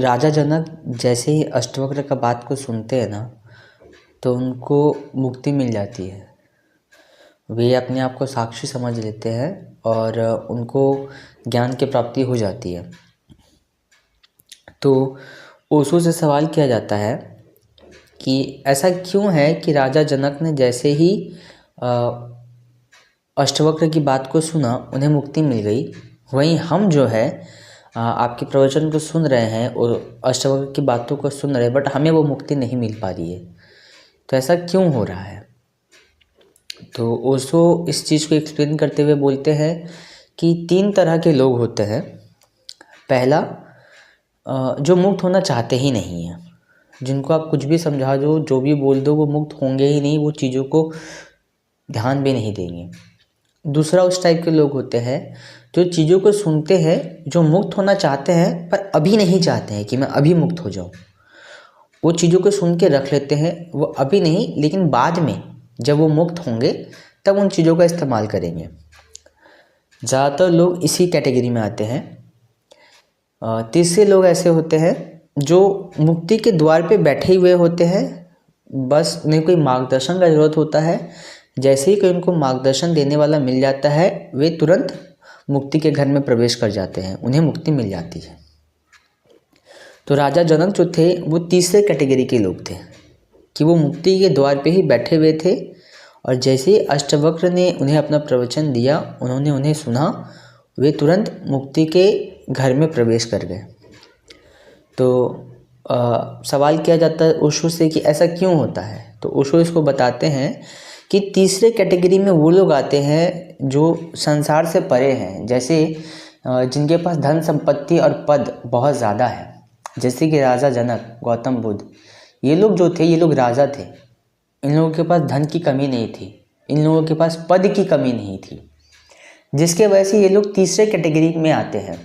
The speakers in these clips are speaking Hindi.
राजा जनक जैसे ही अष्टवक्र का बात को सुनते हैं ना, तो उनको मुक्ति मिल जाती है। वे अपने आप को साक्षी समझ लेते हैं और उनको ज्ञान की प्राप्ति हो जाती है। तो ओशो से सवाल किया जाता है कि ऐसा क्यों है कि राजा जनक ने जैसे ही अष्टवक्र की बात को सुना उन्हें मुक्ति मिल गई, वहीं हम जो है आपके प्रवचन को सुन रहे हैं और अष्टवक्र की बातों को सुन रहे हैं, बट हमें वो मुक्ति नहीं मिल पा रही है। तो ऐसा क्यों हो रहा है? तो ओशो इस चीज़ को एक्सप्लेन करते हुए बोलते हैं कि 3 तरह के लोग होते हैं। पहला, जो मुक्त होना चाहते ही नहीं हैं, जिनको आप कुछ भी समझा दो, जो भी बोल दो, वो मुक्त होंगे ही नहीं, वो चीज़ों को ध्यान भी नहीं देंगे। दूसरा, उस टाइप के लोग होते हैं जो चीज़ों को सुनते हैं, जो मुक्त होना चाहते हैं पर अभी नहीं चाहते हैं कि मैं अभी मुक्त हो जाऊं। वो चीज़ों को सुन के रख लेते हैं, वो अभी नहीं, लेकिन बाद में जब वो मुक्त होंगे तब उन चीज़ों का इस्तेमाल करेंगे। ज़्यादातर लोग इसी कैटेगरी में आते हैं। तीसरे लोग ऐसे होते हैं जो मुक्ति के द्वार पे बैठे हुए होते हैं, बस उन्हें कोई मार्गदर्शन का ज़रूरत होता है। जैसे ही कोई उनको मार्गदर्शन देने वाला मिल जाता है, वे तुरंत मुक्ति के घर में प्रवेश कर जाते हैं, उन्हें मुक्ति मिल जाती है। तो राजा जनक जो थे वो तीसरे कैटेगरी के लोग थे कि वो मुक्ति के द्वार पे ही बैठे हुए थे, और जैसे अष्टवक्र ने उन्हें अपना प्रवचन दिया, उन्होंने उन्हें सुना, वे तुरंत मुक्ति के घर में प्रवेश कर गए। तो सवाल किया जाता है ओशो से कि ऐसा क्यों होता है। तो ओशो इसको बताते हैं कि तीसरे कैटेगरी में वो लोग आते हैं जो संसार से परे हैं, जैसे जिनके पास धन संपत्ति और पद बहुत ज़्यादा है, जैसे कि राजा जनक, गौतम बुद्ध। ये लोग जो थे, ये लोग राजा थे। इन लोगों के पास धन की कमी नहीं थी, इन लोगों के पास पद की कमी नहीं थी, जिसके वजह से ये लोग तीसरे कैटेगरी में आते हैं।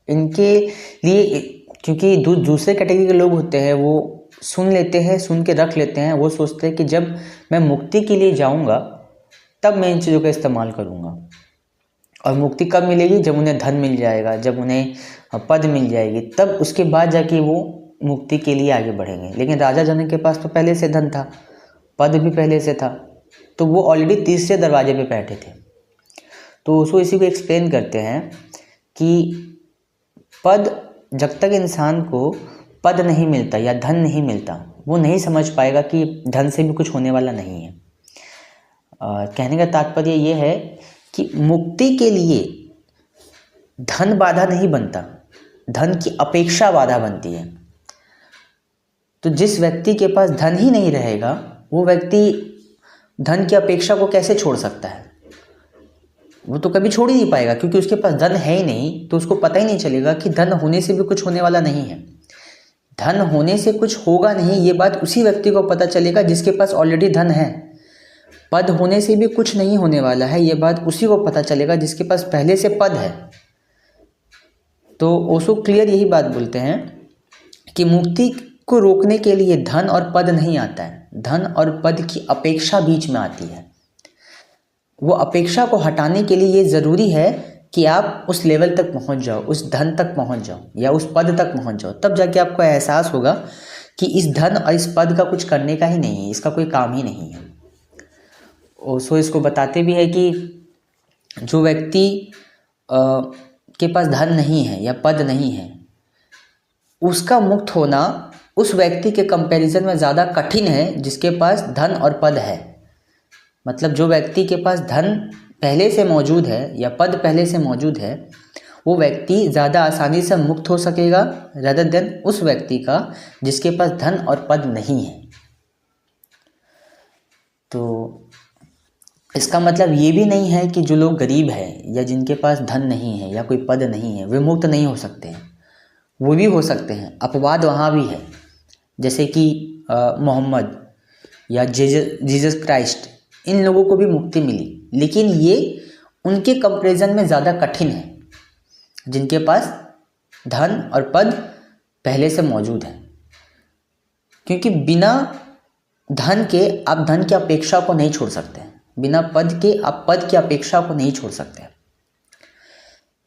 इनके लिए, क्योंकि दूसरे कैटेगरी के लोग होते हैं, वो सुन लेते हैं, सुन के रख लेते हैं। वो सोचते हैं कि जब मैं मुक्ति के लिए जाऊंगा तब मैं इन चीज़ों का इस्तेमाल करूंगा। और मुक्ति कब मिलेगी? जब उन्हें धन मिल जाएगा, जब उन्हें पद मिल जाएगी, तब उसके बाद जाके वो मुक्ति के लिए आगे बढ़ेंगे। लेकिन राजा जनक के पास तो पहले से धन था, पद भी पहले से था, तो वो ऑलरेडी तीसरे दरवाजे पे बैठे थे। तो उसको इसी को एक्सप्लेन करते हैं कि पद, जब तक इंसान को पद नहीं मिलता या धन नहीं मिलता, वो नहीं समझ पाएगा कि धन से भी कुछ होने वाला नहीं है। कहने का तात्पर्य ये है कि मुक्ति के लिए धन बाधा नहीं बनता, धन की अपेक्षा बाधा बनती है। तो जिस व्यक्ति के पास धन ही नहीं रहेगा, वो व्यक्ति धन की अपेक्षा को कैसे छोड़ सकता है? वो तो कभी छोड़ ही नहीं पाएगा, क्योंकि उसके पास धन है ही नहीं। तो उसको पता ही नहीं चलेगा कि धन होने से भी कुछ होने वाला नहीं है। धन होने से कुछ होगा नहीं, ये बात उसी व्यक्ति को पता चलेगा जिसके पास ऑलरेडी धन है। पद होने से भी कुछ नहीं होने वाला है, ये बात उसी को पता चलेगा जिसके पास पहले से पद है। तो ओशो क्लियर यही बात बोलते हैं कि मुक्ति को रोकने के लिए धन और पद नहीं आता है, धन और पद की अपेक्षा बीच में आती है। वो अपेक्षा को हटाने के लिए ये ज़रूरी है कि आप उस लेवल तक पहुंच जाओ, उस धन तक पहुंच जाओ या उस पद तक पहुंच जाओ, तब जाके आपको एहसास होगा कि इस धन और इस पद का कुछ करने का ही नहीं है, इसका कोई काम ही नहीं है। ओशो इसको बताते भी है कि जो व्यक्ति के पास धन नहीं है या पद नहीं है, उसका मुक्त होना उस व्यक्ति के कंपैरिजन में ज़्यादा कठिन है जिसके पास धन और पद है। मतलब जो व्यक्ति के पास धन पहले से मौजूद है या पद पहले से मौजूद है, वो व्यक्ति ज़्यादा आसानी से मुक्त हो सकेगा rather than उस व्यक्ति का जिसके पास धन और पद नहीं है। तो इसका मतलब ये भी नहीं है कि जो लोग गरीब हैं या जिनके पास धन नहीं है या कोई पद नहीं है, वे मुक्त नहीं हो सकते हैं। वो भी हो सकते हैं, अपवाद वहाँ भी है। जैसे कि मोहम्मद या जीसस क्राइस्ट, इन लोगों को भी मुक्ति मिली, लेकिन ये उनके कंपैरिजन में ज़्यादा कठिन है जिनके पास धन और पद पहले से मौजूद है। क्योंकि बिना धन के आप धन की अपेक्षा को नहीं छोड़ सकते, बिना पद के आप पद की अपेक्षा को नहीं छोड़ सकते।